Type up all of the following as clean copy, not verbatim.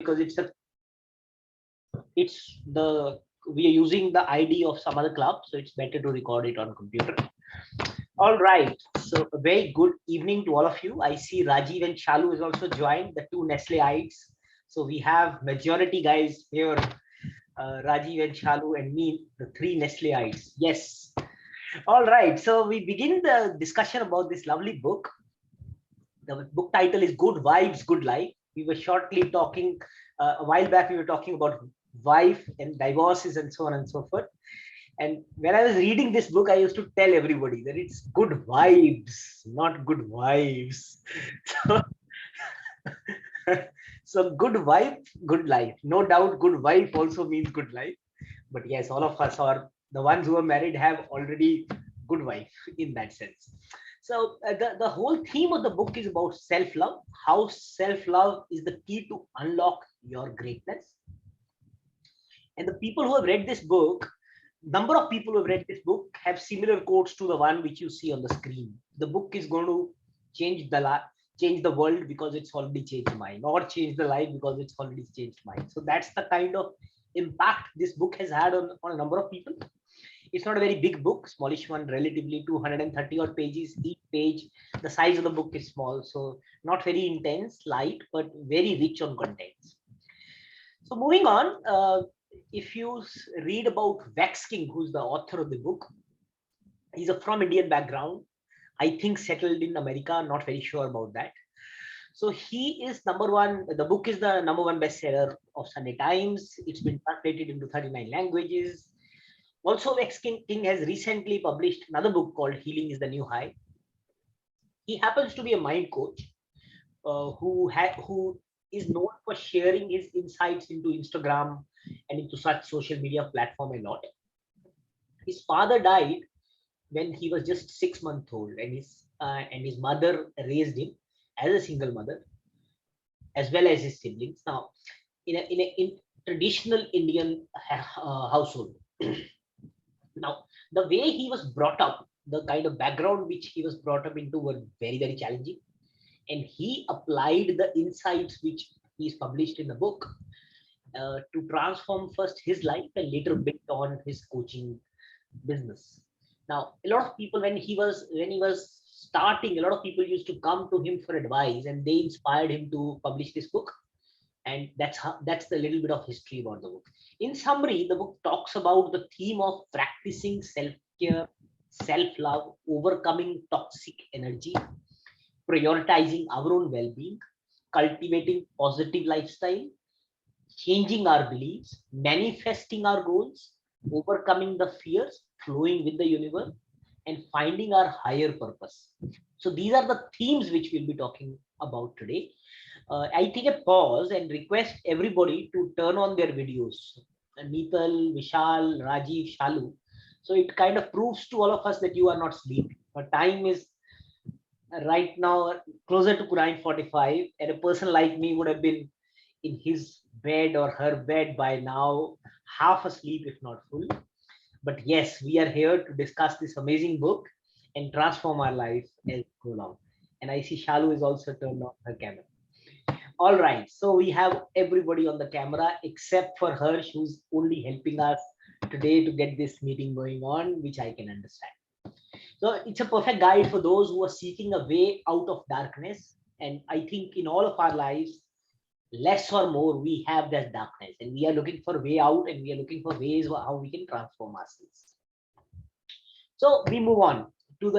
because we are using the ID of some other club, so it's better to record it on computer. All right, so a very good evening to all of you. I see Rajiv and Shalu is also joined, the two Nestleites. So we have majority guys here, Rajiv and Shalu and me, the three Nestleites. Yes. All right, so we begin the discussion about this lovely book. The book title is Good Vibes, Good Life. We were shortly talking, a while back, we were talking about wife and divorces and so on and so forth. And when I was reading this book, I used to tell everybody that it's good vibes, not good wives. So, so good vibe, good life. No doubt, good wife also means good life. But yes, all of us, or the ones who are married, have already good wife in that sense. So the whole theme of the book is about self-love, how self-love is the key to unlock your greatness. And the people who have read this book, number of people who have read this book have similar quotes to the one which you see on the screen. The book is going to change the world because it's already changed mine, or change the life because it's already changed mine. So that's the kind of impact this book has had on a number of people. It's not a very big book, smallish one, relatively 230 odd pages each page. The size of the book is small, so not very intense, light, but very rich on contents. So moving on, if you read about Vex King, who's the author of the book, he's from Indian background, I think settled in America, not very sure about that. So he is number one. The book is the number one bestseller of Sunday Times. It's been translated into 39 languages. Also, Vex King has recently published another book called Healing is the New High. He happens to be a mind coach who is known for sharing his insights into Instagram and into such social media platform a lot. His father died when he was just 6 months old, and his mother raised him as a single mother, as well as his siblings. Now, in traditional Indian household, now the way he was brought up, the kind of background which he was brought up into were very, very challenging, and he applied the insights which he's published in the book to transform first his life and later build on his coaching business. Now, a lot of people, when he was starting, a lot of people used to come to him for advice, and they inspired him to publish this book. And that's the little bit of history about the book. In summary, the book talks about the theme of practicing self-care, self-love, overcoming toxic energy, prioritizing our own well-being, cultivating positive lifestyle, changing our beliefs, manifesting our goals, overcoming the fears, flowing with the universe, and finding our higher purpose. So these are the themes which we'll be talking about today. I take a pause and request everybody to turn on their videos. Neetal, Vishal, Rajiv, Shalu. So it kind of proves to all of us that you are not sleeping. But time is right now closer to 9:45, and a person like me would have been in his bed or her bed by now, half asleep if not full. But yes, we are here to discuss this amazing book and transform our life as we go along. And I see Shalu is also turned on her camera. All right, so we have everybody on the camera except for her, who's only helping us today to get this meeting going on, which I can understand. So it's a perfect guide for those who are seeking a way out of darkness. And I think in all of our lives, less or more, we have that darkness, and we are looking for a way out, and we are looking for ways how we can transform ourselves. So we move on to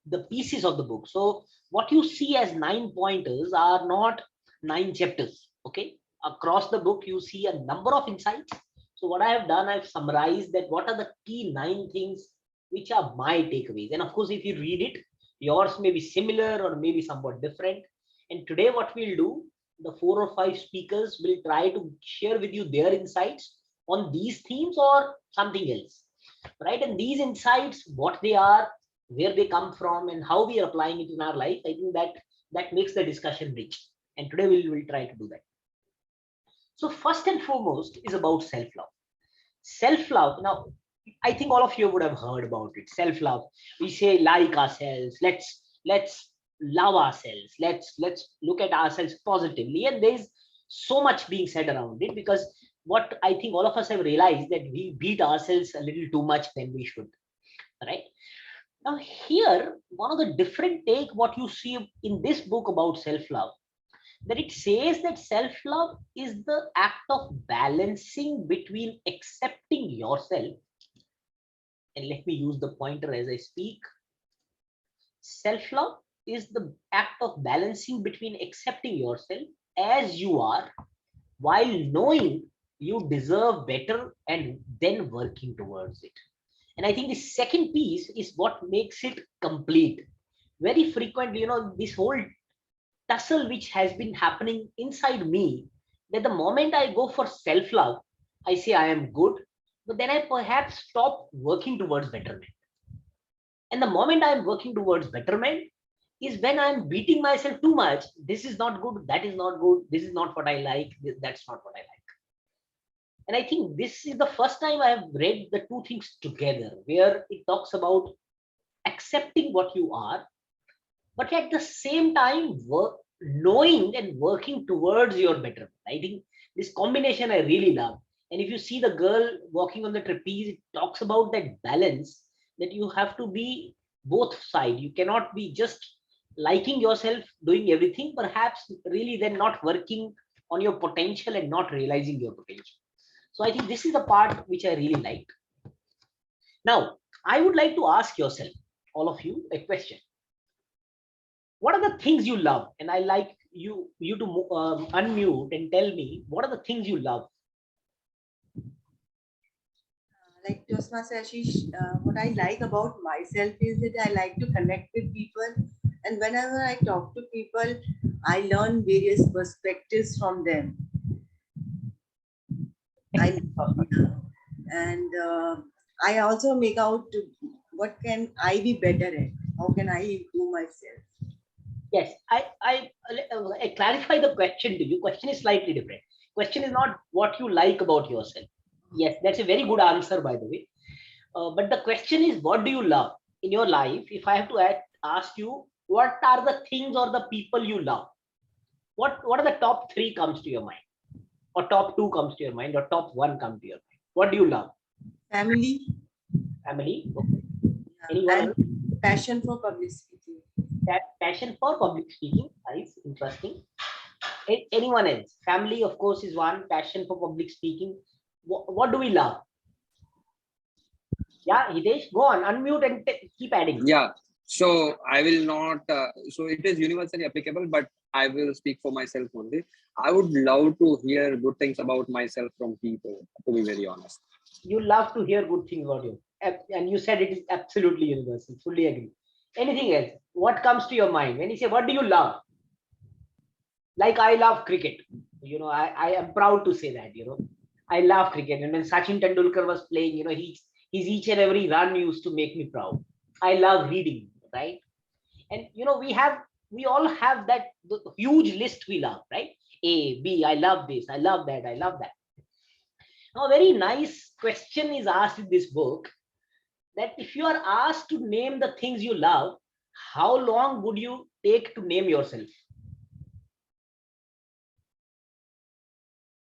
the pieces of the book. So what you see as 9 pointers are not 9 chapters. Okay, across the book you see a number of insights. So what I have done, I've summarized that what are the key 9 things which are my takeaways. And of course, if you read it, yours may be similar or maybe somewhat different. And today what we'll do, the 4 or 5 speakers will try to share with you their insights on these themes or something else, right? And these insights, what they are, where they come from, and how we are applying it in our life, I think that makes the discussion rich. And today we will try to do that. So first and foremost is about self-love. Self-love. Now, I think all of you would have heard about it. Self-love. We say like ourselves. Let's love ourselves. Let's look at ourselves positively. And there's so much being said around it, because what I think all of us have realized that we beat ourselves a little too much than we should, right? Now here, one of the different take what you see in this book about self-love, that it says that self-love is the act of balancing between accepting yourself, and let me use the pointer as I speak. Self-love is the act of balancing between accepting yourself as you are while knowing you deserve better and then working towards it. And I think the second piece is what makes it complete. Very frequently, this whole tussle which has been happening inside me, that the moment I go for self-love, I say I am good, but then I perhaps stop working towards betterment. And the moment I'm working towards betterment is when I'm beating myself too much. This is not good, that is not good, this is not what I like, that's not what I like. And I think this is the first time I have read the two things together, where it talks about accepting what you are, but at the same time knowing and working towards your betterment. I think this combination I really love. And if you see the girl walking on the trapeze, it talks about that balance, that you have to be both sides. You cannot be just liking yourself, doing everything, perhaps really then not working on your potential and not realizing your potential. So I think this is the part which I really like. Now, I would like to ask yourself, all of you, a question. What are the things you love? And I like you to unmute and tell me, what are the things you love? Like Toastmaster Ashish, what I like about myself is that I like to connect with people, and whenever I talk to people, I learn various perspectives from them. I also make out what can I be better at? How can I improve myself? Yes, I clarify the question to you. Question is slightly different. Question is not what you like about yourself. Yes, that's a very good answer, by the way. But the question is, what do you love in your life? If I have to ask you, what are the things or the people you love? What are the top three comes to your mind, or top two comes to your mind, or top one comes to your mind? What do you love? Family. Family. Okay. Yeah. Anyone And else? passion for public speaking. That passion for public speaking. Nice, interesting. Anyone else? Family, of course, is one. Passion for public speaking. What do we love? Yeah, Hitesh, go on, unmute and keep adding. Yeah, so I will not, so it is universally applicable, but I will speak for myself only. I would love to hear good things about myself from people, to be very honest. You love to hear good things about you. And you said it is absolutely universal. Fully agree. Anything else? What comes to your mind? When you say, what do you love? Like, I love cricket. I am proud to say that, I love cricket. And when Sachin Tendulkar was playing, his each and every run used to make me proud. I love reading, right? And we all have that huge list we love, right? A, B, I love this, I love that, I love that. Now, a very nice question is asked in this book, that if you are asked to name the things you love, how long would you take to name yourself?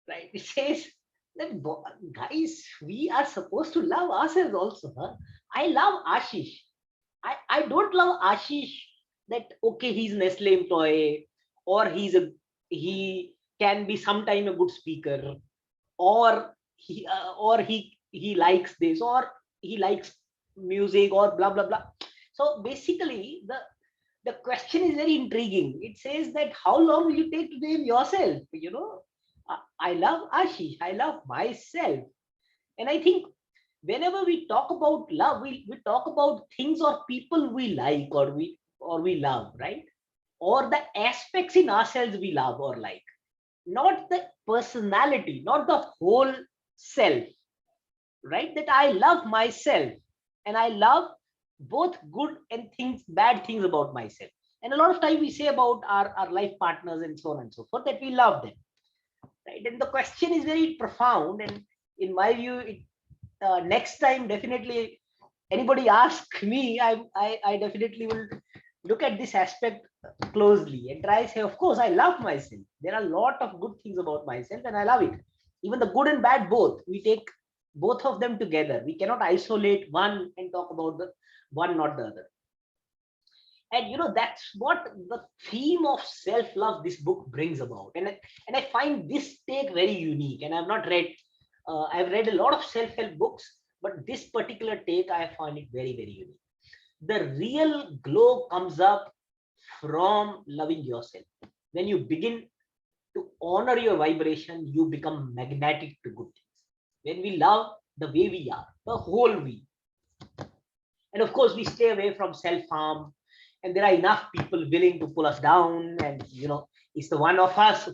Right? It says that, guys, we are supposed to love ourselves also. Huh? I love Ashish. I don't love Ashish that, okay, he's Nestle employee, or he can be sometime a good speaker, or he likes this, or he likes music, or blah blah blah. So basically, the question is very intriguing. It says that how long will you take to name yourself? I love Ashish, I love myself. And I think whenever we talk about love, we talk about things or people we like, or we love, right? Or the aspects in ourselves we love or like, not the personality, not the whole self, right? That I love myself, and I love both good and bad things about myself. And a lot of time we say about our life partners and so on and so forth, that we love them, right? And the question is very profound, and in my view, next time definitely anybody asks me, I definitely will look at this aspect closely and try to say, of course, I love myself. There are a lot of good things about myself and I love it. Even the good and bad, both. We take both of them together. We cannot isolate one and talk about the one, not the other. And that's what the theme of self-love this book brings about. And I find this take very unique. And I've read a lot of self-help books, but this particular take, I find it very, very unique. The real glow comes up from loving yourself. When you begin to honor your vibration, you become magnetic to good things. When we love the way we are, the whole we, and of course we stay away from self-harm, and there are enough people willing to pull us down, and it's the one of us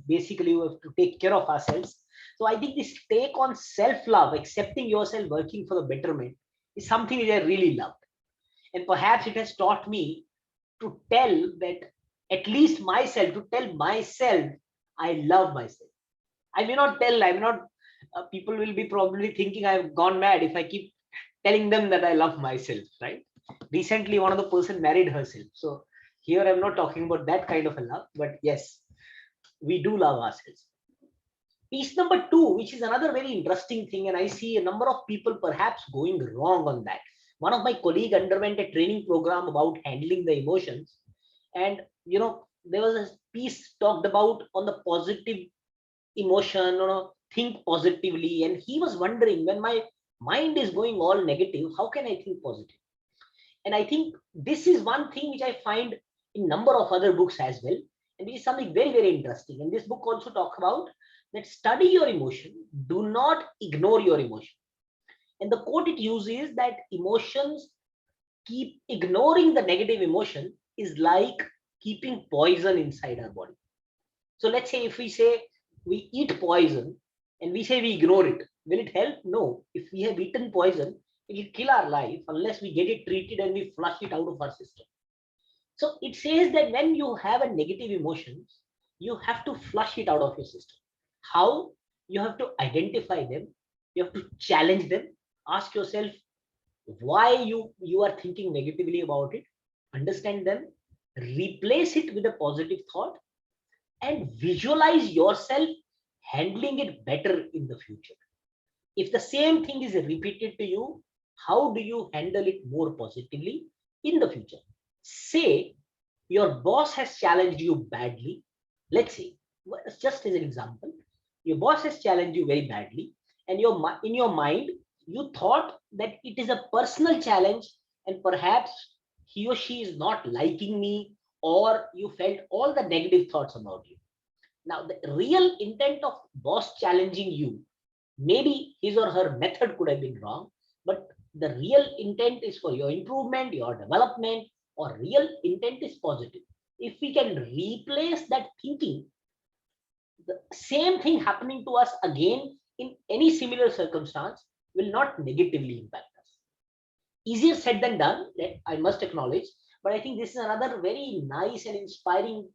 basically who have to take care of ourselves. So I think this take on self-love, accepting yourself, working for the betterment, is something that I really love. And perhaps it has taught me to tell that, at least myself, to tell myself I love myself. I may not tell, I may not, people will be probably thinking I've gone mad if I keep telling them that I love myself, right? Recently, one of the person married herself. So here I'm not talking about that kind of a love, but yes, we do love ourselves. Piece number two, which is another very interesting thing, and I see a number of people perhaps going wrong on that. One of my colleague underwent a training program about handling the emotions, and there was a piece talked about on the positive emotion, think positively, and he was wondering, when my mind is going all negative, how can I think positive? And I think this is one thing which I find in number of other books as well, and this is something very, very interesting. And this book also talks about that: study your emotion, do not ignore your emotion. And the quote it uses that emotions, keep ignoring the negative emotion is like keeping poison inside our body. So let's say if we say we eat poison and we say we ignore it, will it help? No. If we have eaten poison, it will kill our life unless we get it treated and we flush it out of our system. So it says that when you have a negative emotions, you have to flush it out of your system. How? You have to identify them, you have to challenge them, ask yourself why you are thinking negatively about it, understand them, replace it with a positive thought, and visualize yourself handling it better in the future. If the same thing is repeated to you, how do you handle it more positively in the future? Say your boss has challenged you badly. Let's say, just as an example, your boss has challenged you very badly, and in your mind, you thought that it is a personal challenge, and perhaps he or she is not liking me, or you felt all the negative thoughts about you. Now, the real intent of boss challenging you, maybe his or her method could have been wrong, but the real intent is for your improvement, your development, or real intent is positive. If we can replace that thinking, the same thing happening to us again in any similar circumstance will not negatively impact us. Easier said than done, I must acknowledge, but I think this is another very nice and inspiring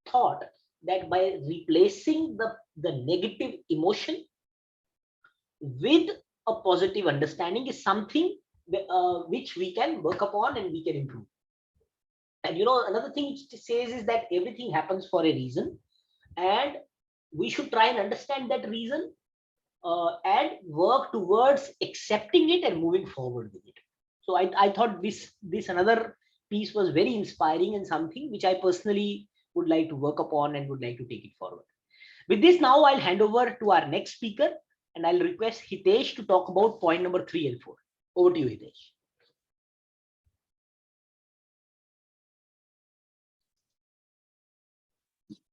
thought, that by replacing the negative emotion with a positive understanding is something which we can work upon and we can improve. And another thing it says is that everything happens for a reason, and we should try and understand that reason, and work towards accepting it and moving forward with it. So I thought this another piece was very inspiring and something which I personally would like to work upon and would like to take it forward. With this, now I'll hand over to our next speaker, and I'll request Hitesh to talk about point number 3 and 4. Over to you, Hitesh.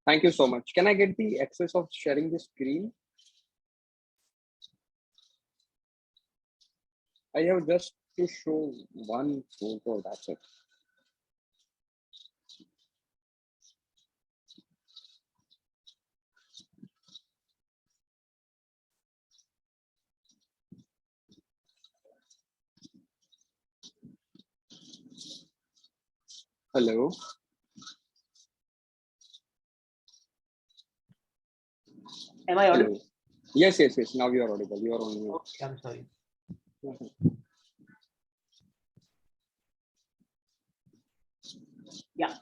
Thank you so much. Can I get the access of sharing the screen? I have just to show one photo, that's it. Hello. Am I audible? Hello. Yes, yes, yes. Now you are audible. You are on mute. Okay, I'm sorry. Yeah.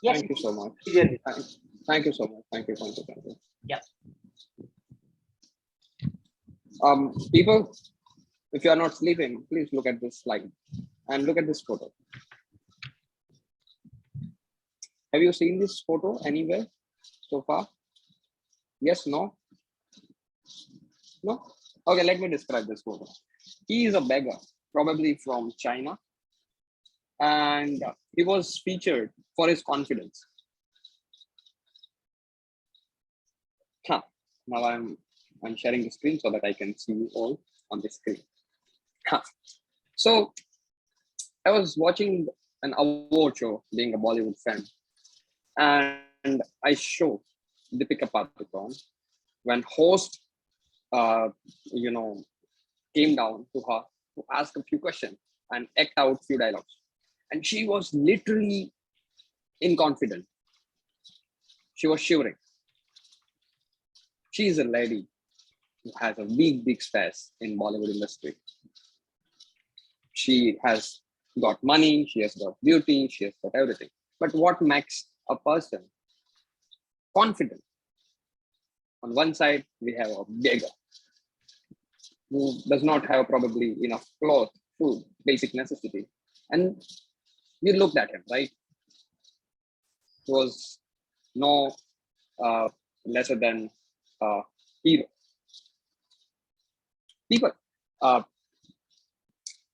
Yes. Thank you so much. Yeah. Thank, thank you so much. Thank you. Thank you. Thank you. Yeah. People, if you are not sleeping, please look at this slide and look at this photo. Have you seen this photo anywhere so far? Yes, no, no. Okay, let me describe this photo. He is a beggar, probably from China, and he was featured for his confidence. Huh. Now I'm sharing the screen so that I can see you all on the screen. Huh. So I was watching an award show, being a Bollywood fan, and I show Deepika Padukone when host, uh, you know, came down to her to ask a few questions and act out few dialogues, and she was literally inconfident. She was shivering. She is a lady who has a big space in Bollywood industry. She has got money, she has got beauty, she has got everything. But what makes a person confident? On one side, we have a beggar who does not have probably enough clothes, food, basic necessity. And you looked at him, right? He was no uh, lesser than a hero. People, uh,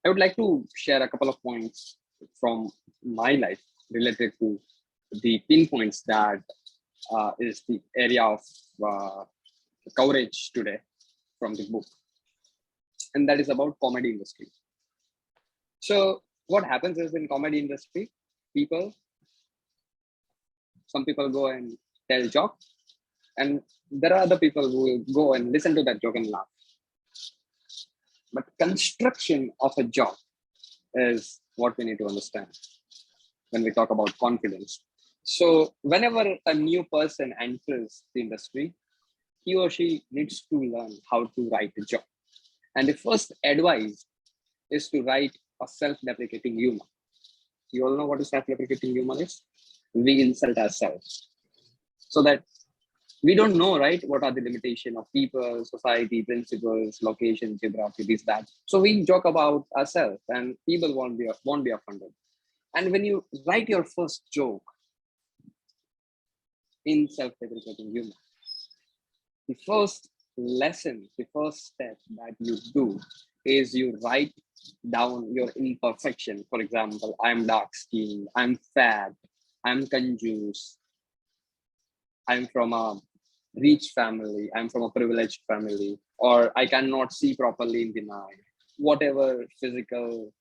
I would like to share a couple of points from my life related to the pinpoints that is the area of uh, coverage today from the book, and that is about comedy industry. So what happens is in comedy industry, people, some people go and tell joke, and there are other people who will go and listen to that joke and laugh. But construction of a joke is what we need to understand when we talk about confidence. So whenever a new person enters the industry, he or she needs to learn how to write a joke. And the first advice is to write a self-deprecating humor. You all know what a self-deprecating humor is? We insult ourselves. So that we don't know, right? What are the limitations of people, society, principles, location, geography, this, that. So we joke about ourselves and people won't be offended. And when you write your first joke in self-deprecating humor, the first lesson, the first step that you do is you write down your imperfection. For example, I'm dark skinned, I'm fat, I'm conjuice, I'm from a rich family, I'm from a privileged family, or I cannot see properly in the night. Whatever physical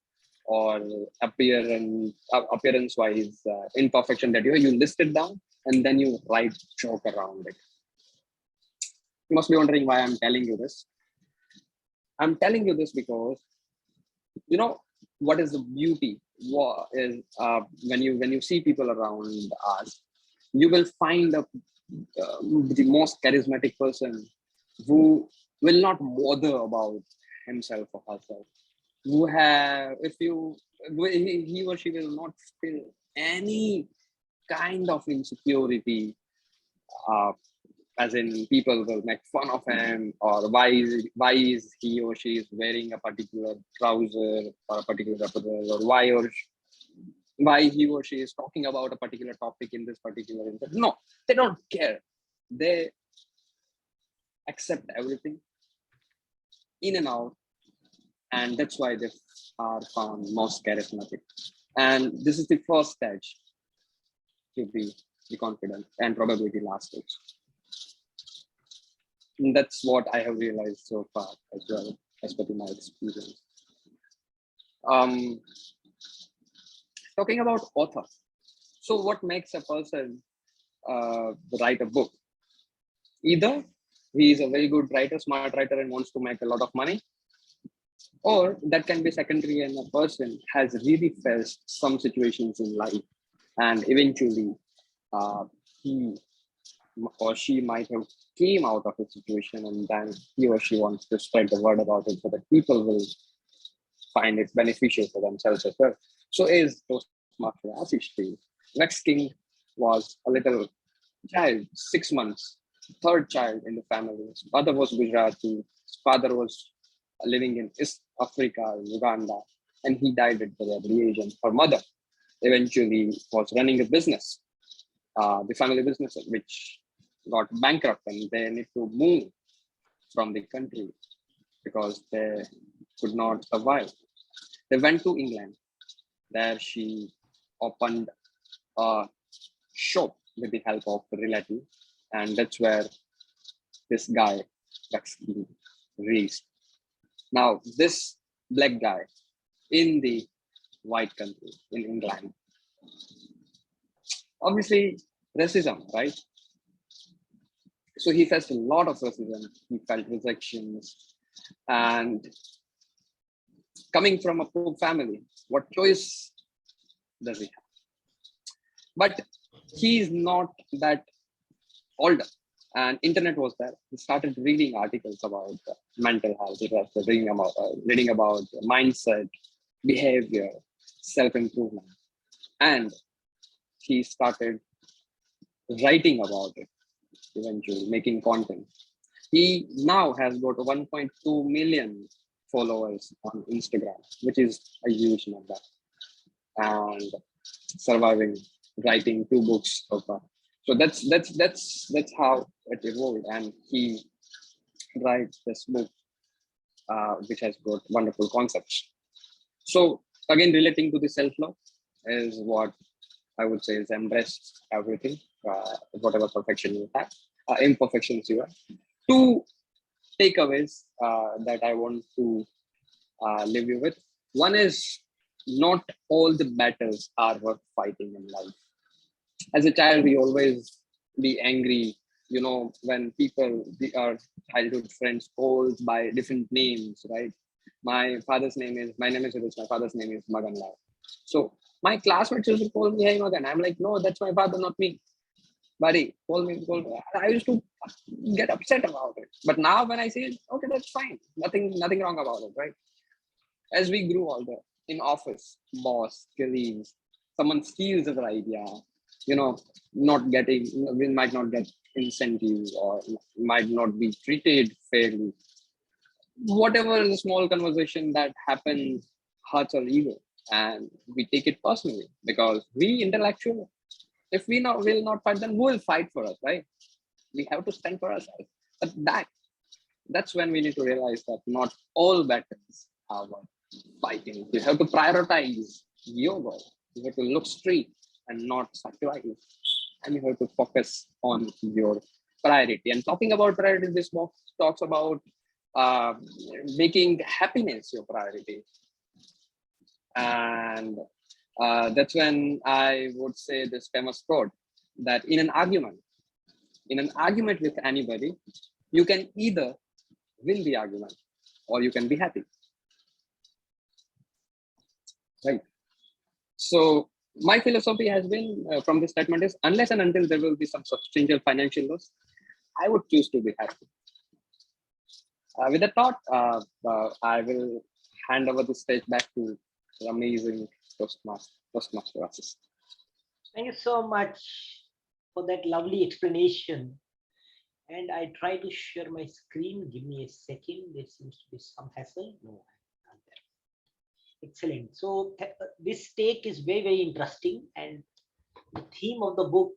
or appearance wise imperfection that you list it down and then you write joke around it. You must be wondering why I'm telling you this. I'm telling you this because you know what is the beauty. What is when you see people around us, you will find the most charismatic person who will not bother about himself or herself. Who have if you he or she will not feel any kind of insecurity, uh, as in people will make fun of him, or why is he or she is wearing a particular trouser or a particular trouser, or why he or she is talking about a particular topic in this particular instance. No, they don't care. They accept everything in and out, and that's why they are found most charismatic. And this is the first stage to be confident, and probably the last stage. And that's what I have realized so far as well, as per my experience. Um, Talking about author. So what makes a person write a book? Either he is a very good writer, smart writer, and wants to make a lot of money, or that can be secondary and a person has really faced some situations in life, and eventually he or she might have came out of a situation, and then he or she wants to spread the word about it so that people will find it beneficial for themselves as well. So is Toastmaster. Toastmaster Ashish T. Next king was a little child, 6 months, third child in the family. His mother was Gujarati, his father was living in East Africa, Uganda, and he died at the early age. And her mother eventually was running a business, the family business, which got bankrupt, and they need to move from the country because they could not survive. They went to England. There she opened a shop with the help of a relative, and that's where this guy actually raised. Now, this black guy in the white country in England, obviously racism, right? So he faced a lot of racism. He felt rejections, and coming from a poor family, what choice does he have? But he is not that older, and internet was there. He started reading articles about mental health. He was reading about mindset, behavior, self-improvement, and he started writing about it, eventually making content. He now has got 1.2 million followers on Instagram, which is a huge number, and surviving, writing 2 books so far. So that's how it evolved, and he writes this book, which has got wonderful concepts. So again, relating to the self-love is what I would say is embrace everything, whatever perfection you have, imperfections you have. 2 takeaways that I want to leave you with. One is, not all the battles are worth fighting in life. As a child, we always be angry, when people, our childhood friends, calls by different names, right? My name is Hitesh, my father's name is Magan Lal. So my classmates used to call me, hey Magan. I'm like, no, that's my father, not me. Buddy, call me. I used to get upset about it. But now when I say it, okay, that's fine. Nothing wrong about it, right? As we grew older, in office, boss, colleagues, someone steals our idea, not getting, we might not get incentives or might not be treated fairly. Whatever the small conversation that happens hurts our ego, and we take it personally because we intellectual. If we will not fight, then who will fight for us, right? We have to stand for ourselves. But that's when we need to realize that not all battles are worth fighting. You have to prioritize your goal. You have to look straight and not sacrifice. And you have to focus on your priority. And talking about priority, this box talks about making happiness your priority. And that's when I would say this famous quote that in an argument with anybody, you can either win the argument or you can be happy. Right. So my philosophy has been from this statement is, unless and until there will be some substantial financial loss, I would choose to be happy. With that thought, I will hand over the stage back to the amazing Toastmaster Ashish. Thank you so much for that lovely explanation. And I try to share my screen. Give me a second. There seems to be some hassle. No, I'm there. Excellent. So this take is very, very interesting. And the theme of the book,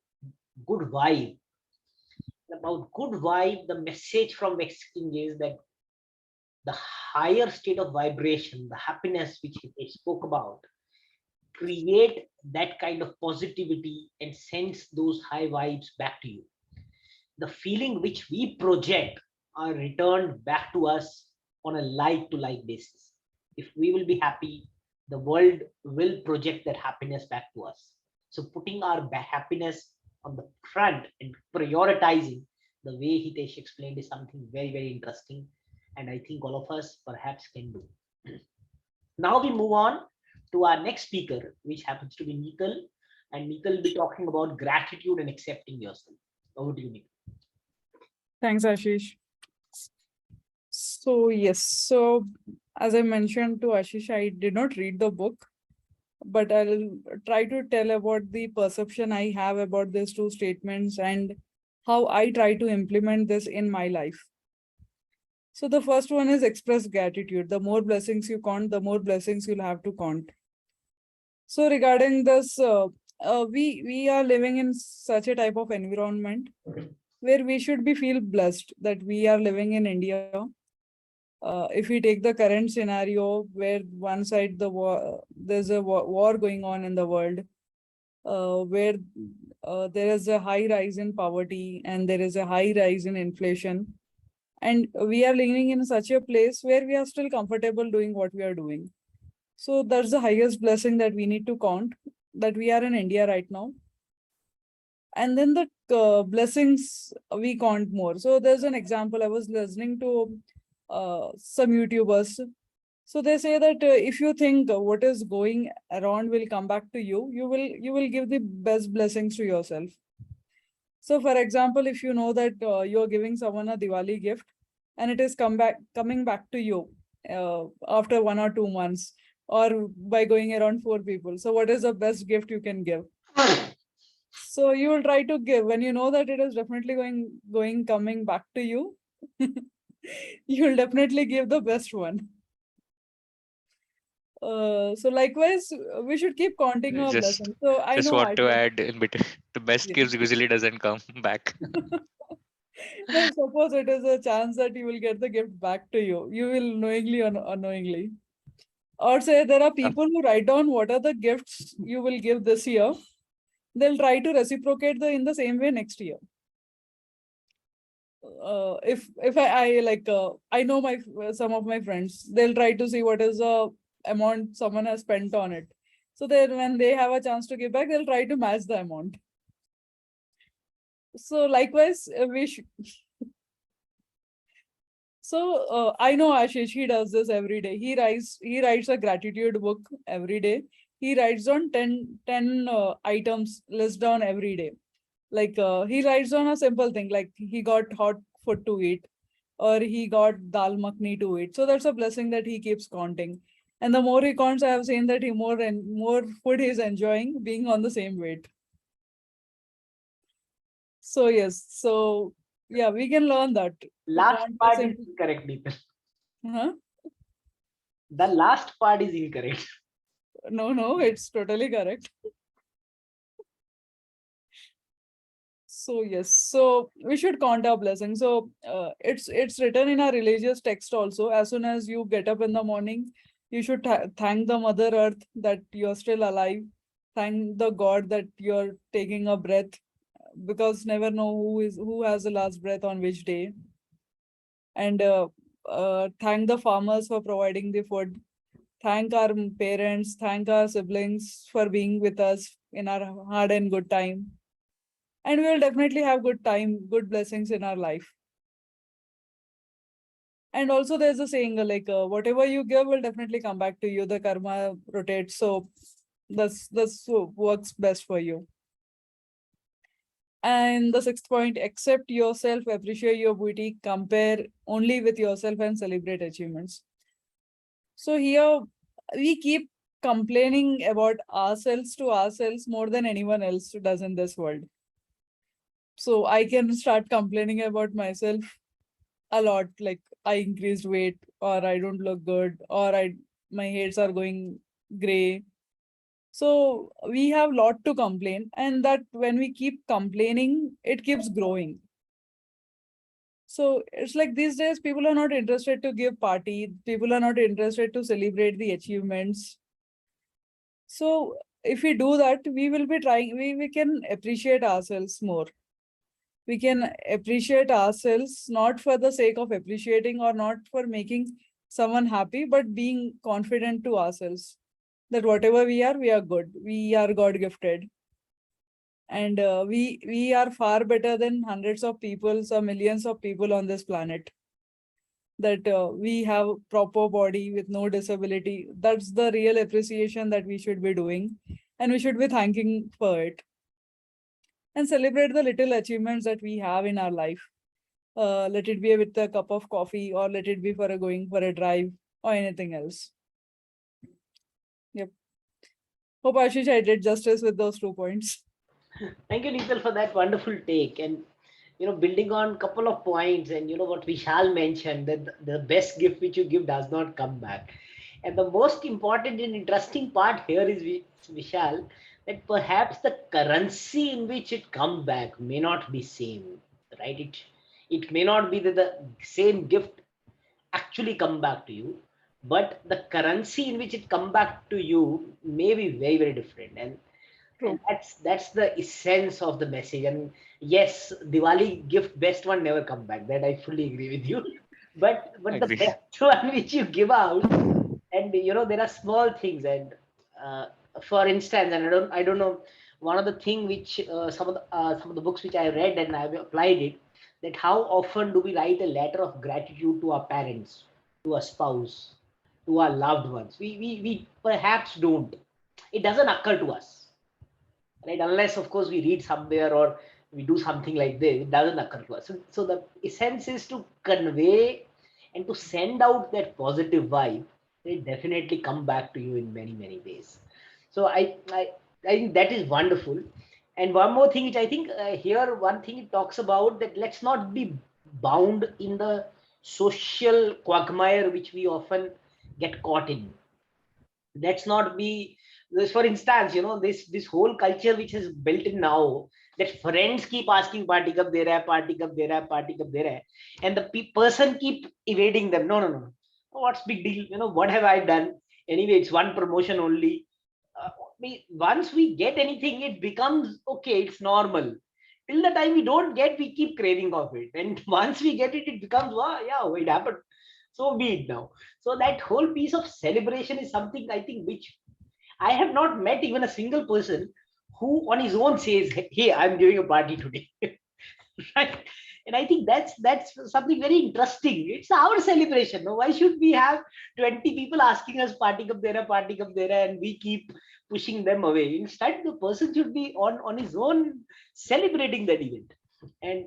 good vibe. About good vibe, the message from Mexican is that the higher state of vibration, the happiness which he spoke about, create that kind of positivity and sends those high vibes back to you. The feeling which we project are returned back to us on a like to like basis. If we will be happy, the world will project that happiness back to us. So putting our happiness on the front and prioritizing the way Hitesh explained is something very, very interesting. And I think all of us perhaps can do. Now we move on to our next speaker, which happens to be Nikal. And Nikal will be talking about gratitude and accepting yourself. Over to you, Nikal. Thanks, Ashish. So, yes. So, as I mentioned to Ashish, I did not read the book. but I'll try to tell about the perception I have about these two statements and how I try to implement this in my life. So the first one is express gratitude. The more blessings you count, the more blessings you'll have to count. So regarding this, we are living in such a type of environment where we should be feel blessed that we are living in India. If we take the current scenario where one side there's a war going on in the world, where there is a high rise in poverty and there is a high rise in inflation, and we are living in such a place where we are still comfortable doing what we are doing. So that's the highest blessing that we need to count, that we are in India right now. And then the blessings we count more. So there's an example. I was listening to some YouTubers. So they say that if you think what is going around will come back to you, you will give the best blessings to yourself. So for example, if you know that you're giving someone a Diwali gift and it is coming back to you after 1 or 2 months, or by going around 4 people. So what is the best gift you can give? So you will try to give when you know that it is definitely coming back to you. You will definitely give the best one. So likewise, we should keep counting our Just blessings. So I just know want I to should. add in between, the best Yeah. gift usually doesn't come back. Now, suppose it is a chance that you will get the gift back to you. You will knowingly or unknowingly. Or say there are Uh, people who write down what are the gifts you will give this year. They'll try to reciprocate in the same way next year. If I like I know my some of my friends, they'll try to see what is the amount someone has spent on it. So then when they have a chance to give back, they'll try to match the amount. So likewise, we should. So I know Ashish, he does this every day. He writes a gratitude book every day. He writes on 10 items list down every day. Like he writes on a simple thing, like he got hot food to eat, or he got dal makhni to eat. So that's a blessing that he keeps counting. And the more he counts, I have seen that he more and more food he's enjoying being on the same weight. So yes, so yeah, we can learn that to Last count the part is simple. incorrect, people. Huh? The last part is incorrect. No, it's totally correct. So yes, so we should count our blessings. So it's written in our religious text also. As soon as you get up in the morning, you should thank the Mother Earth that you're still alive. Thank the God that you're taking a breath, because never know who has the last breath on which day. And thank the farmers for providing the food. Thank our parents, thank our siblings for being with us in our hard and good time. And we will definitely have good blessings in our life. And also there's a saying like whatever you give will definitely come back to you. The karma rotates. So that's works best for you. And the sixth point, accept yourself, appreciate your beauty, compare only with yourself and celebrate achievements. So here we keep complaining about ourselves to ourselves more than anyone else does in this world. So I can start complaining about myself a lot, like I increased weight, or I don't look good, or my hairs are going gray. So we have lot to complain, and that when we keep complaining, it keeps growing. So it's like these days people are not interested to give party, people are not interested to celebrate the achievements. So if we do that, we will be trying, we can appreciate ourselves more. We can appreciate ourselves not for the sake of appreciating or not for making someone happy, but being confident to ourselves that whatever we are good, we are God gifted, and we are far better than hundreds of people or millions of people on this planet. That we have proper body with no disability. That's the real appreciation that we should be doing, and we should be thanking for it, and celebrate the little achievements that we have in our life. Let it be with a cup of coffee, or let it be for going for a drive, or anything else. Yep. Hope Ashish I did justice with those 2 points. Thank you, Nikhil, for that wonderful take. And building on a couple of points, and what Vishal mentioned, that the best gift which you give does not come back. And the most important and interesting part here is, Vishal, that perhaps the currency in which it comes back may not be same, right? It may not be that the same gift actually come back to you, but the currency in which it come back to you may be very, very different. And True. that's the essence of the message. And yes, Diwali gift best one never come back. That I fully agree with you. But the Agree. best one which you give out, and there are small things. And uh, for instance, and I don't know, one of the thing which some of the books which I read and I've applied it, that how often do we write a letter of gratitude to our parents, to our spouse, to our loved ones? We perhaps don't. It doesn't occur to us, right? Unless, of course, we read somewhere or we do something like this, it doesn't occur to us. So the essence is to convey and to send out that positive vibe. It definitely come back to you in many, many ways. So I think that is wonderful. And one more thing, which I think here, one thing it talks about, that let's not be bound in the social quagmire which we often get caught in. Let's not be this. For instance, this whole culture which is built in now, that friends keep asking party kab de raha hai, party kab de raha hai, party kab de raha hai, and the person keep evading them. No, no, no, what's big deal? What have I done? Anyway, it's one promotion only. uh, Once we get anything, it becomes okay, it's normal. Till the time we don't get, we keep craving of it, and once we get it, it becomes, wow, yeah, it happened, so be it now. So that whole piece of celebration is something, I think, which I have not met even a single person who on his own says, hey, I'm giving a party today. Right? And I think that's something very interesting. It's our celebration. No? Why should we have 20 people asking us party kab dera, and we keep pushing them away? Instead, the person should be on his own celebrating that event. And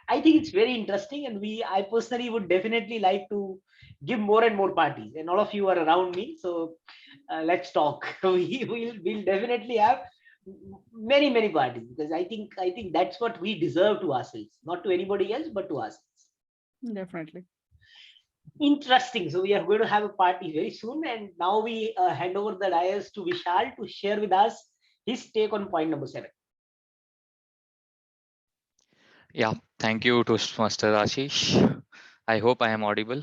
I think it's very interesting. And I personally would definitely like to give more and more parties. And all of you are around me, so let's talk. We'll definitely have many parties, because I think that's what we deserve to ourselves, not to anybody else, but to ourselves. Definitely. Interesting. So we are going to have a party very soon, and now we hand over the dais to Vishal to share with us his take on point number 7. Yeah, thank you, Toastmaster Ashish. I hope I am audible,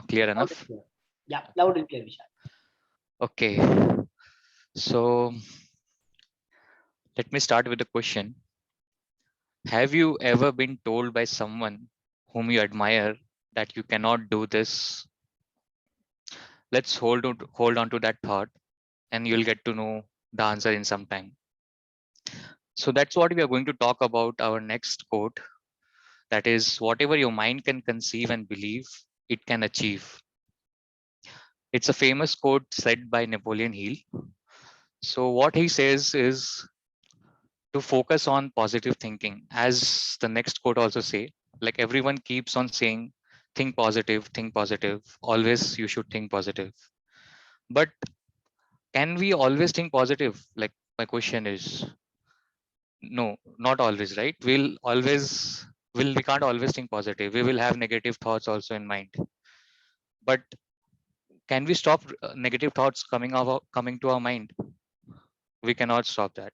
clear Loud and enough. clear. Yeah, loud and clear, Vishal. Okay, so let me start with a question. Have you ever been told by someone whom you admire that you cannot do this? Let's hold on to that thought, and you'll get to know the answer in some time. So that's what we are going to talk about. Our next quote, that is, whatever your mind can conceive and believe, it can achieve. It's a famous quote said by Napoleon Hill. So what he says is to focus on positive thinking. As the next quote also say, like everyone keeps on saying, think positive, always you should think positive. But can we always think positive? Like my question is, no, not always, right? We can't always think positive. We will have negative thoughts also in mind. But can we stop negative thoughts coming to our mind? We cannot stop that.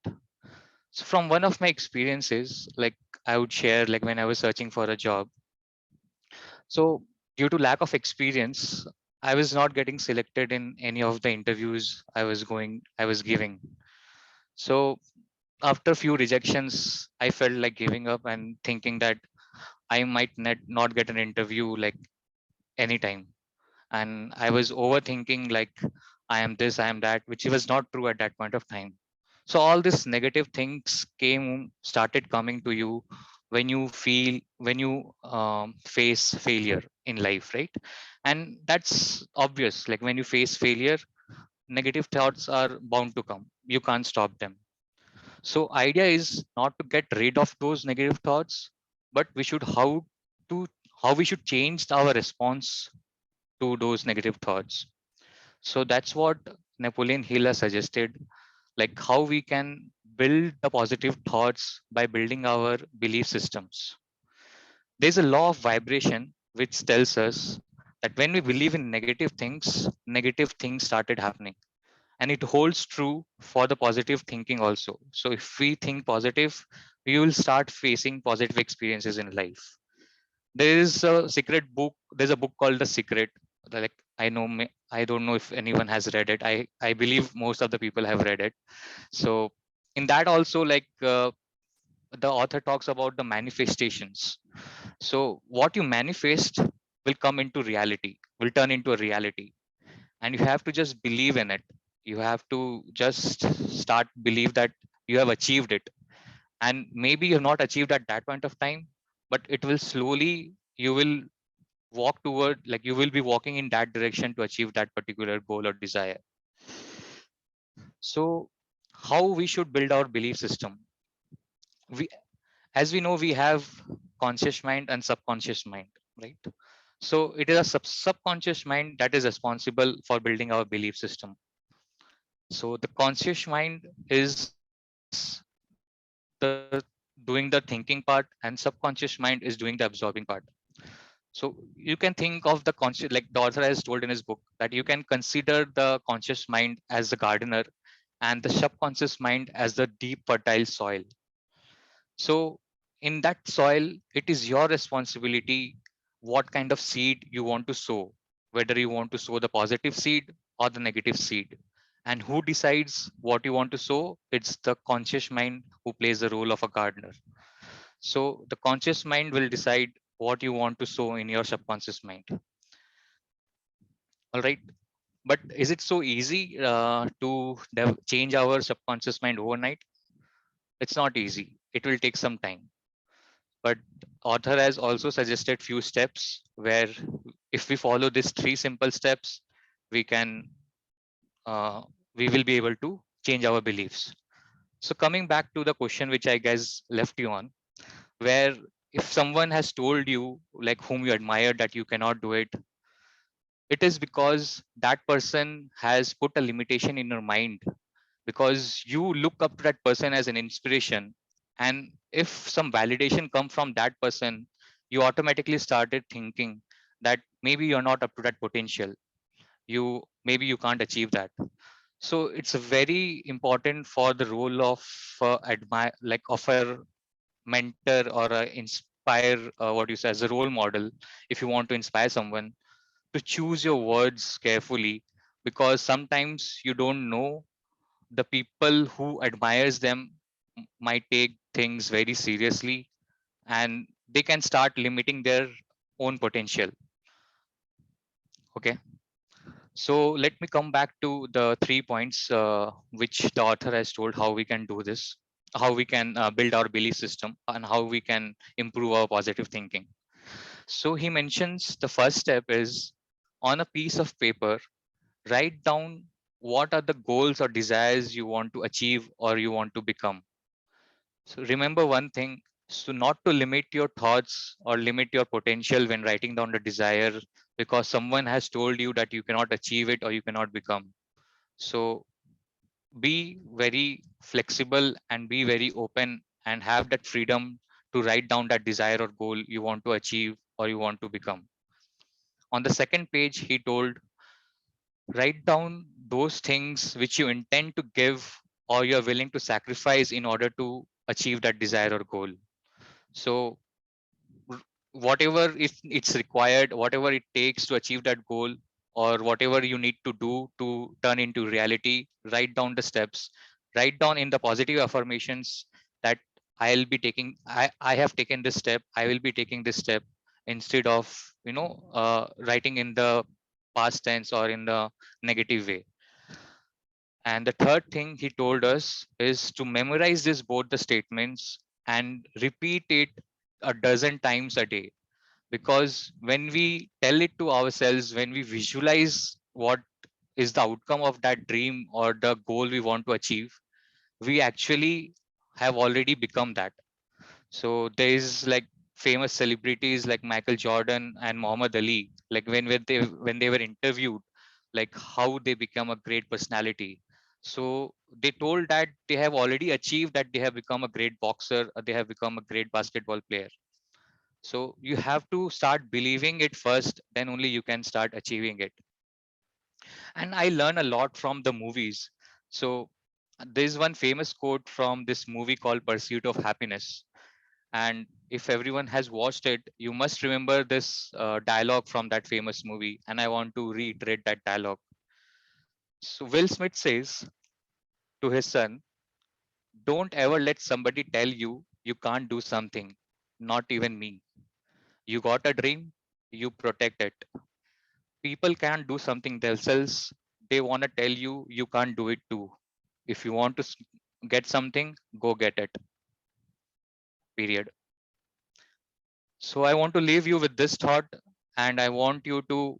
So from one of my experiences, like I would share, like when I was searching for a job, so due to lack of experience, I was not getting selected in any of the interviews I was giving. So after few rejections, I felt like giving up and thinking that I might not get an interview like anytime. And I was overthinking like I am this, I am that, which was not true at that point of time. So all these negative things started coming to you when you face failure in life, right? And that's obvious. Like when you face failure, negative thoughts are bound to come. You can't stop them. So idea is not to get rid of those negative thoughts, but to how we should change our response to those negative thoughts. So that's what Napoleon Hill has suggested. like how we can build the positive thoughts by building our belief systems. There's a law of vibration which tells us that when we believe in negative things started happening. And it holds true for the positive thinking also. So if we think positive, we will start facing positive experiences in life. There is a secret book. There's a book called The Secret. Like I don't know if anyone has read it. I believe most of the people have read it. So in that also, like the author talks about the manifestations. So what you manifest will come into reality, will turn into a reality, and you have to just believe in it. You have to just start believe that you have achieved it, and maybe you've not achieved at that point of time, but it will slowly, you will walk toward, like you will be walking in that direction to achieve that particular goal or desire. So how we should build our belief system? We, as we know, we have conscious mind and subconscious mind, right? So it is a subconscious mind that is responsible for building our belief system. So the conscious mind is the doing the thinking part, and subconscious mind is doing the absorbing part. So you can think of the conscious, like the author has told in his book, that you can consider the conscious mind as the gardener and the subconscious mind as the deep fertile soil. So in that soil, it is your responsibility what kind of seed you want to sow, whether you want to sow the positive seed or the negative seed. And who decides what you want to sow? It's the conscious mind who plays the role of a gardener. So the conscious mind will decide what you want to sow in your subconscious mind. All right. But is it so easy to change our subconscious mind overnight? It's not easy. It will take some time. But author has also suggested few steps where if we follow these three simple steps, we can uh, we will be able to change our beliefs. So coming back to the question which I guess left you on, where if someone has told you, like whom you admire, that you cannot do it, it is because that person has put a limitation in your mind, because you look up to that person as an inspiration, and if some validation come from that person, you automatically started thinking that maybe you're not up to that potential, you maybe you can't achieve that. So it's very important for the role of admire, like of a mentor or a inspire, what you say, as a role model. If you want to inspire someone, to choose your words carefully, because sometimes you don't know, the people who admires them might take things very seriously, and they can start limiting their own potential. Okay, so let me come back to the 3 points which the author has told how we can do this, how we can build our belief system, and how we can improve our positive thinking. So he mentions the first step is, on a piece of paper, write down what are the goals or desires you want to achieve or you want to become. So remember one thing, so not to limit your thoughts or limit your potential when writing down the desire, because someone has told you that you cannot achieve it or you cannot become. So be very flexible and be very open and have that freedom to write down that desire or goal you want to achieve or you want to become. On the second page, he told, write down those things which you intend to give or you're willing to sacrifice in order to achieve that desire or goal. So r- whatever it's required, whatever it takes to achieve that goal, or whatever you need to do to turn into reality, write down the steps, write down in the positive affirmations that I have taken this step, I will be taking this step, instead of writing in the past tense or in the negative way. And the third thing he told us is to memorize this both the statements and repeat it a dozen times a day. Because when we tell it to ourselves, when we visualize what is the outcome of that dream or the goal we want to achieve, we actually have already become that. So there is like famous celebrities like Michael Jordan and Muhammad Ali, like when they were interviewed, like how they become a great personality. So they told that they have already achieved, that they have become a great boxer, or they have become a great basketball player. So you have to start believing it first, then only you can start achieving it. And I learn a lot from the movies. So there's one famous quote from this movie called Pursuit of Happiness. And if everyone has watched it, you must remember this dialogue from that famous movie. And I want to reiterate that dialogue. So Will Smith says to his son, "Don't ever let somebody tell you you can't do something, not even me. You got a dream, you protect it. People can't do something themselves. They want to tell you you can't do it too. If you want to get something, go get it. Period." So I want to leave you with this thought, and I want you to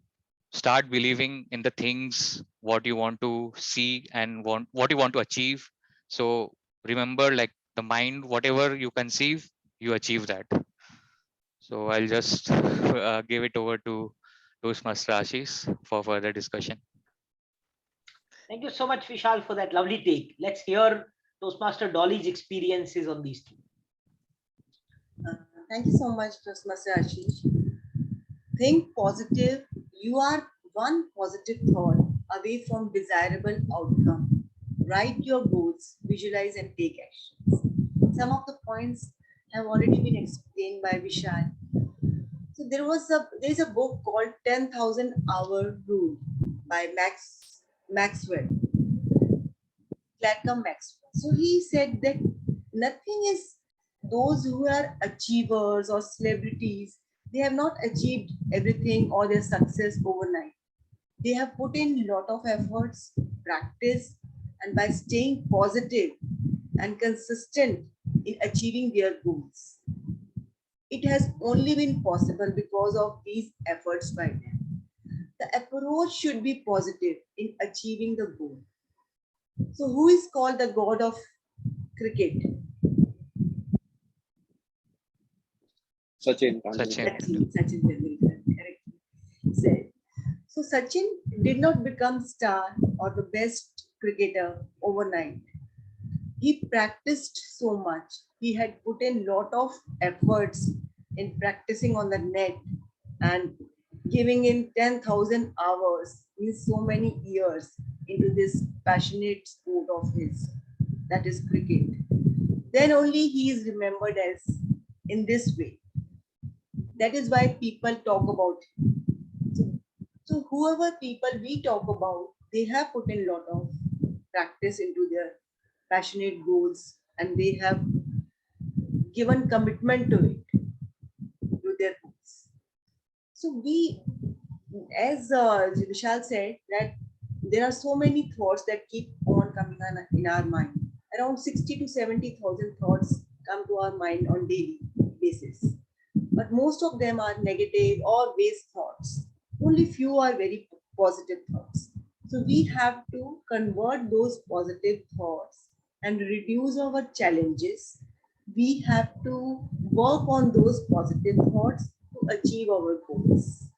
start believing in the things what you want to see and what you want to achieve. So remember, like the mind, whatever you conceive, you achieve that. So I'll just give it over to Toastmaster Ashish for further discussion. Thank you so much, Vishal, for that lovely take. Let's hear Toastmaster Dolly's experiences on these two. Thank you so much, Toastmaster Ashish. Think positive. You are one positive thought away from desirable outcome. Write your goals, visualize, and take actions. Some of the points have already been explained by Vishal. So there is a book called 10,000 Hour Rule by Maxwell, Clarkham Maxwell. So he said that nothing is those who are achievers or celebrities, they have not achieved everything or their success overnight. They have put in a lot of efforts, practice, and by staying positive and consistent in achieving their goals. It has only been possible because of these efforts by them. The approach should be positive in achieving the goal. So, who is called the god of cricket? Sachin. Sachin. Sachin Tendulkar, correctly said. So Sachin did not become star or the best cricketer overnight. He practiced so much. He had put in lot of efforts in practicing on the net and giving in 10,000 hours in so many years into this passionate sport of his, that is cricket. Then only he is remembered as in this way. That is why people talk about him. So whoever people we talk about, they have put in a lot of practice into their passionate goals and they have given commitment to it, to their goals. So we, as Vishal said, that there are so many thoughts that keep on coming on in our mind. Around 60 to 70,000 thoughts come to our mind on daily basis. But most of them are negative or waste thoughts. Only few are very positive thoughts. So we have to convert those positive thoughts and reduce our challenges. We have to work on those positive thoughts to achieve our goals.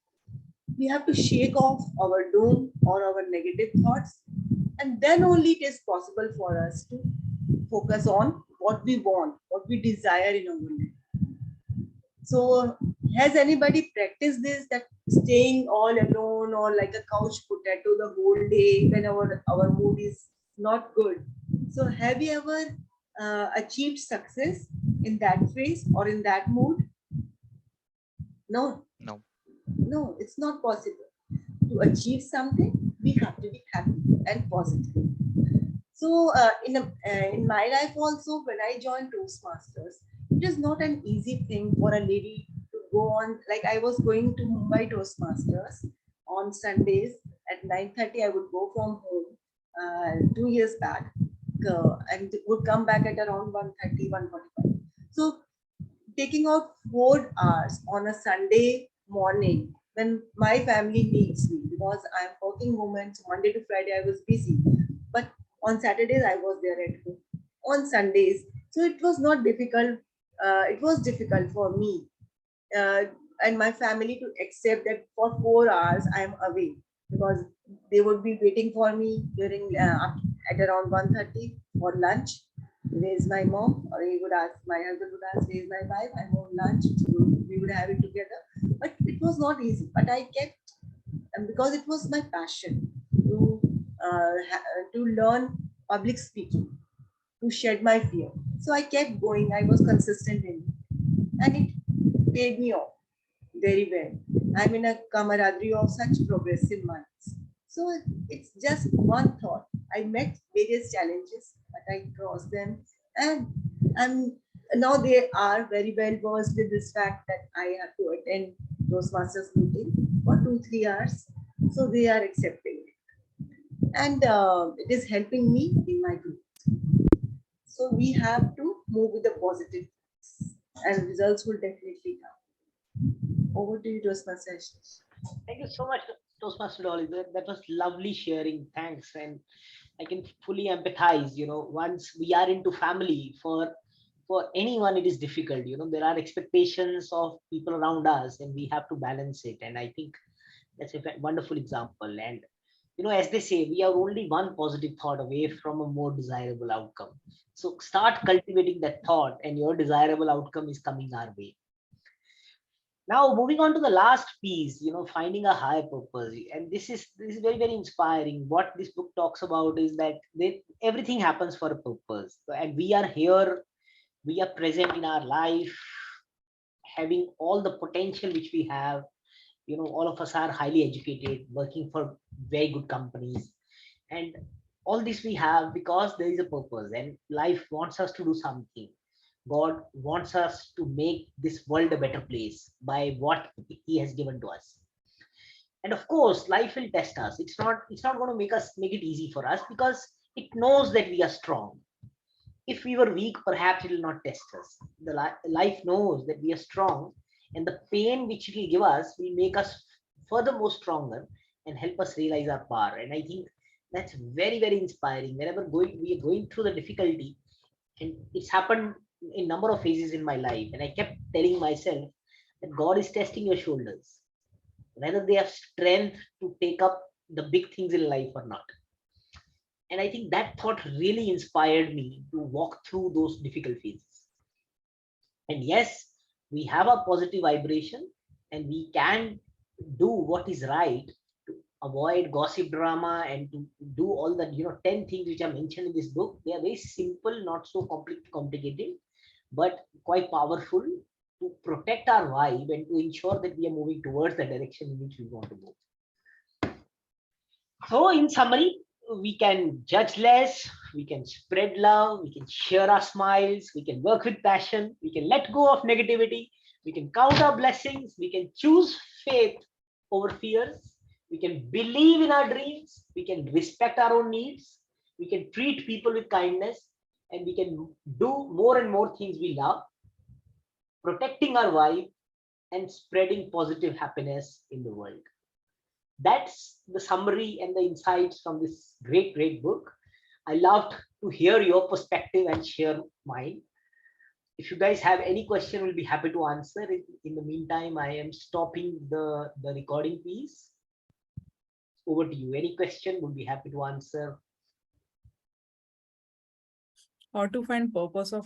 We have to shake off our doom or our negative thoughts, and then only it is possible for us to focus on what we want, what we desire in our life. So, has anybody practiced this, that staying all alone or like a couch potato the whole day when our mood is not good? So, have you ever achieved success in that phase or in that mood? No, No. no, it's not possible. To achieve something, we have to be happy and positive. So, in my life also, when I joined Toastmasters, it is not an easy thing for a lady to go on. Like I was going to Mumbai Toastmasters on Sundays at 9:30. I would go from home 2 years back and would come back at around 1:30, 1:45. So taking out 4 hours on a Sunday morning when my family needs me, because I'm working woman, so Monday to Friday I was busy. But on Saturdays I was there at home. On Sundays, so it was not difficult. It was difficult for me uh, and my family to accept that for 4 hours I am away, because they would be waiting for me during at around 1:30 for lunch. Where's my mom? Or he would ask, my husband would ask, where's my wife? I'm home lunch. We would have it together. But it was not easy. But I kept, and because it was my passion to to learn public speaking, to shed my fear. So I kept going. I was consistent in it, and it paid me off very well. I'm in a camaraderie of such progressive minds. So it's just one thought. I met various challenges, but I crossed them, and I'm now they are very well versed with this fact that I have to attend Toastmasters meeting for 2-3 hours. So they are accepting it, and it is helping me in my group. So we have to move with the positive things, and results will definitely come. Over to you, Toastmasters. Thank you so much, Toastmaster Dolly. That was lovely sharing. Thanks. And I can fully empathize. Once we are into family, for anyone it is difficult. There are expectations of people around us, and we have to balance it. And I think that's a wonderful example. And as they say, we are only one positive thought away from a more desirable outcome. So start cultivating that thought, and your desirable outcome is coming our way. Now moving on to the last piece, finding a higher purpose. And this is very, very inspiring. What this book talks about is that everything happens for a purpose, and we are here, we are present in our life, having all the potential which we have. All of us are highly educated, working for very good companies, and all this we have because there is a purpose, and life wants us to do something. God wants us to make this world a better place by what he has given to us. And of course, life will test us. It's not going to make it easy for us, because it knows that we are strong. If we were weak, perhaps it will not test us. Life knows that we are strong, and the pain which it will give us will make us furthermore stronger and help us realize our power. And I think that's very, very inspiring. Whenever we are going through the difficulty, and it's happened in number of phases in my life, and I kept telling myself that God is testing your shoulders, whether they have strength to take up the big things in life or not. And I think that thought really inspired me to walk through those difficult phases. And yes, we have a positive vibration, and we can do what is right to avoid gossip drama, and to do all the 10 things which are mentioned in this book. They are very simple, not so complicated, but quite powerful, to protect our vibe and to ensure that we are moving towards the direction in which we want to move. So in summary, we can judge less, we can spread love, we can share our smiles, we can work with passion, we can let go of negativity, we can count our blessings, we can choose faith over fears, we can believe in our dreams, we can respect our own needs, we can treat people with kindness, and we can do more and more things we love, protecting our vibe and spreading positive happiness in the world. That's the summary and the insights from this great, great book. I loved to hear your perspective and share mine. If you guys have any question, we'll be happy to answer. In the meantime, I am stopping the recording piece. Over to you. Any question, we'll be happy to answer. How to find purpose of